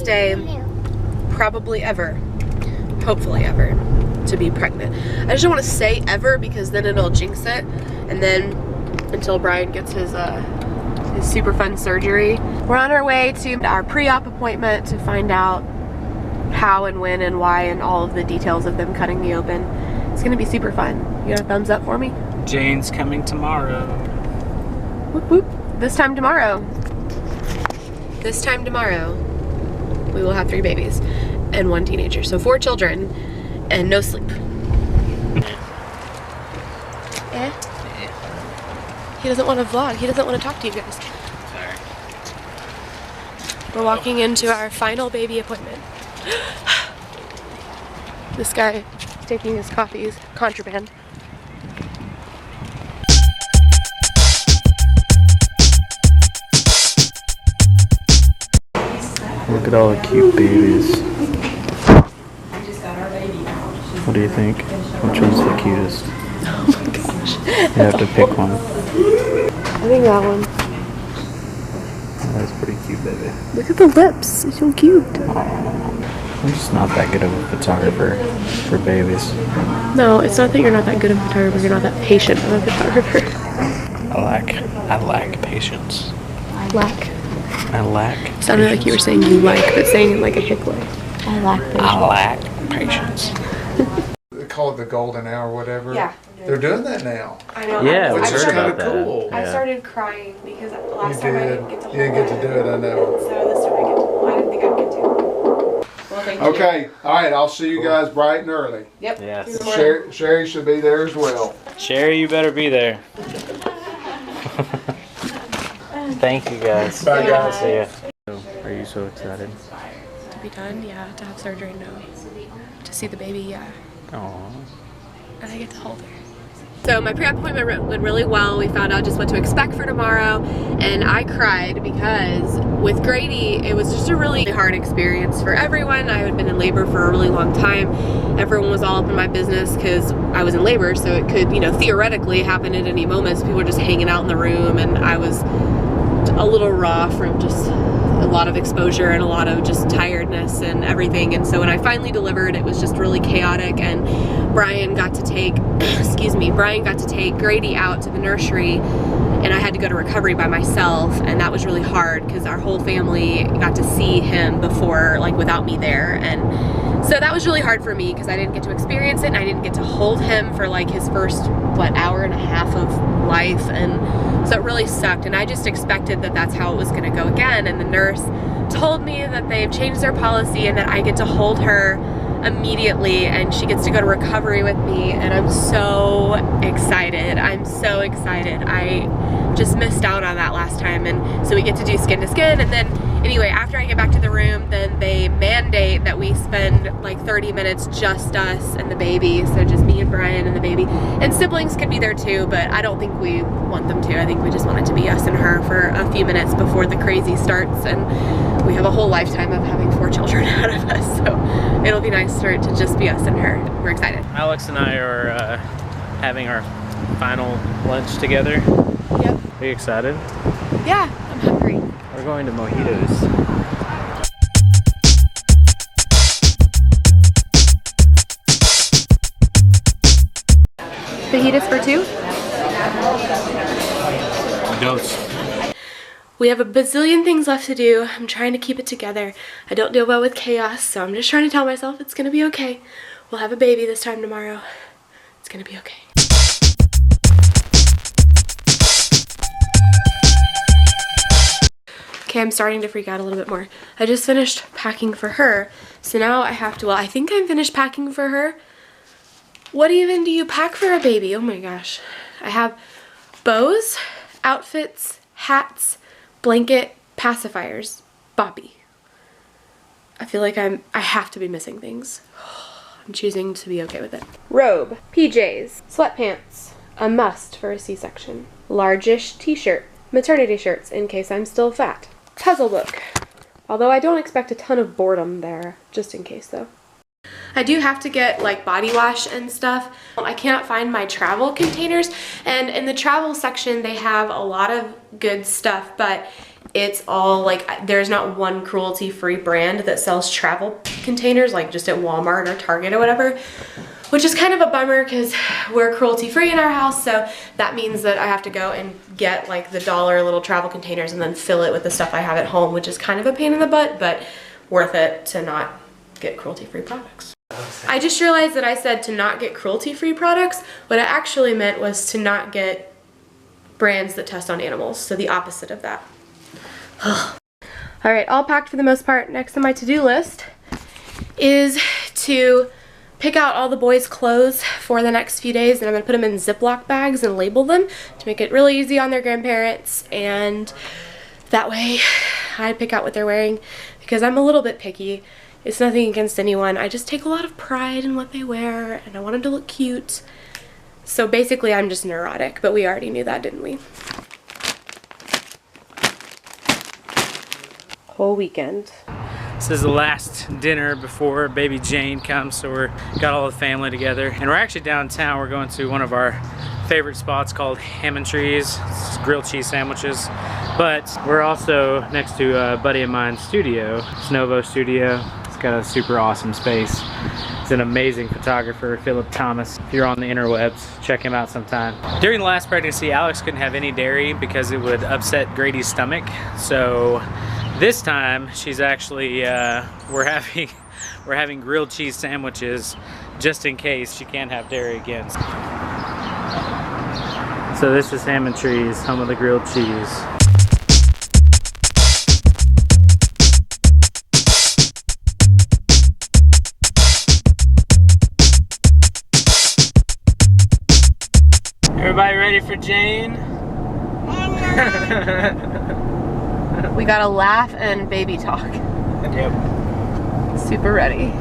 day, probably ever, hopefully ever, to be pregnant. I just don't want to say ever because then it'll jinx it, and then until Bryan gets his super fun surgery. We're on our way to our pre-op appointment to find out how and when and why and all of the details of them cutting me open. It's gonna be super fun. You got a thumbs up for me? Jane's coming tomorrow. Whoop whoop. This time tomorrow. This time tomorrow, we will have 3 babies and 1 teenager. So 4 children and no sleep. He doesn't want to vlog. He doesn't want to talk to you guys. Sorry. We're walking into our final baby appointment. This guy is taking his coffees, contraband. Look at all the cute babies. What do you think? Which one's the cutest? Oh my gosh. You have to pick one. I think that one. That's pretty cute, baby. Look at the lips. It's so cute. I'm just not that good of a photographer for babies. No, it's not that you're not that good of a photographer. You're not that patient of a photographer. I lack patience. Lack. I lack. Sounded like you were saying you like, but saying it like a hick way. I lack patience. I lack patience. They call it the golden hour, whatever. Yeah. They're doing that now. I know. Yeah, we Which is heard kind about of that. cool. I Yeah. started crying because You last time I didn't get to did. hold You didn't get to do it, I know. So this time I get to. Well, I didn't think I'd get to. Well, thank you. Okay, all right, I'll see you guys bright and early. Yep. Yes. Sherry should be there as well. Sherry, you better be there. Thank you guys. Bye, guys. See ya. Are you so excited? To be done, yeah. To have surgery, no. To see the baby, yeah. Aww. And I get to hold her. So my pre-op appointment went really well. We found out just what to expect for tomorrow, and I cried because with Grady, it was just a really hard experience for everyone. I had been in labor for a really long time. Everyone was all up in my business because I was in labor, so it could, you know, theoretically happen at any moment. So people were just hanging out in the room, and I was a little raw from just a lot of exposure and a lot of just tiredness and everything. And so when I finally delivered, it was just really chaotic, and Bryan got to take Bryan got to take Grady out to the nursery, and I had to go to recovery by myself, and that was really hard because our whole family got to see him before, like, without me there. And so that was really hard for me because I didn't get to experience it, and I didn't get to hold him for like his first, what, hour and a half of life. And so it really sucked, and I just expected that that's how it was gonna go again. And the nurse told me that they've changed their policy and that I get to hold her immediately, and she gets to go to recovery with me, and I'm so excited. I'm so excited. I just missed out on that last time, and so we get to do skin to skin. And then anyway, after I get back to the room, then they mandate that we spend like 30 minutes just us and the baby, so just me and Bryan and the baby, and siblings could be there too, but I don't think we want them to. I think we just want it to be us and her for a few minutes before the crazy starts, and we have a whole lifetime of having 4 children ahead of us, so it'll be nice for it to just be us and her. We're excited. Alex and I are having our final lunch together. Yep. Are you excited? Yeah, I'm hungry. We're going to Mojitos. Fajitas for 2? Dose. We have a bazillion things left to do. I'm trying to keep it together. I don't deal well with chaos, so I'm just trying to tell myself it's gonna be okay. We'll have a baby this time tomorrow. It's gonna be okay. Okay, I'm starting to freak out a little bit more. I just finished packing for her, so now I have to, well, I think I'm finished packing for her. What even do you pack for a baby? Oh my gosh. I have bows, outfits, hats, blanket, pacifiers, boppy. I feel like I have to be missing things. I'm choosing to be okay with it. Robe, PJs, sweatpants, a must for a C-section. Largish t-shirt, maternity shirts in case I'm still fat. Puzzle book, although I don't expect a ton of boredom there, just in case though. I do have to get like body wash and stuff. I cannot find my travel containers, and in the travel section they have a lot of good stuff, but it's all like, there's not one cruelty-free brand that sells travel containers, like just at Walmart or Target or whatever, which is kind of a bummer because we're cruelty-free in our house, so that means that I have to go and get like the $1 little travel containers and then fill it with the stuff I have at home, which is kind of a pain in the butt, but worth it to not get cruelty-free products. I just realized that I said to not get cruelty-free products. What I actually meant was to not get brands that test on animals, so the opposite of that. Alright, all packed for the most part. Next on my to-do list is to pick out all the boys' clothes for the next few days, and I'm going to put them in Ziploc bags and label them to make it really easy on their grandparents, and that way I pick out what they're wearing because I'm a little bit picky. It's nothing against anyone. I just take a lot of pride in what they wear, and I want them to look cute. So basically I'm just neurotic, but we already knew that, didn't we? Whole weekend. This is the last dinner before baby Jane comes, so we're got all the family together. And we're actually downtown. We're going to one of our favorite spots called Ham and Trees. It's grilled cheese sandwiches. But we're also next to a buddy of mine's studio, Snovo Studio. It's got a super awesome space. He's an amazing photographer, Philip Thomas. If you're on the interwebs, check him out sometime. During the last pregnancy, Alex couldn't have any dairy because it would upset Grady's stomach. So this time, she's actually, we're having grilled cheese sandwiches just in case she can't have dairy again. So this is Ham and Trees, home of the grilled cheese. Everybody ready for Jane? We gotta laugh and baby talk. Yep. Super ready.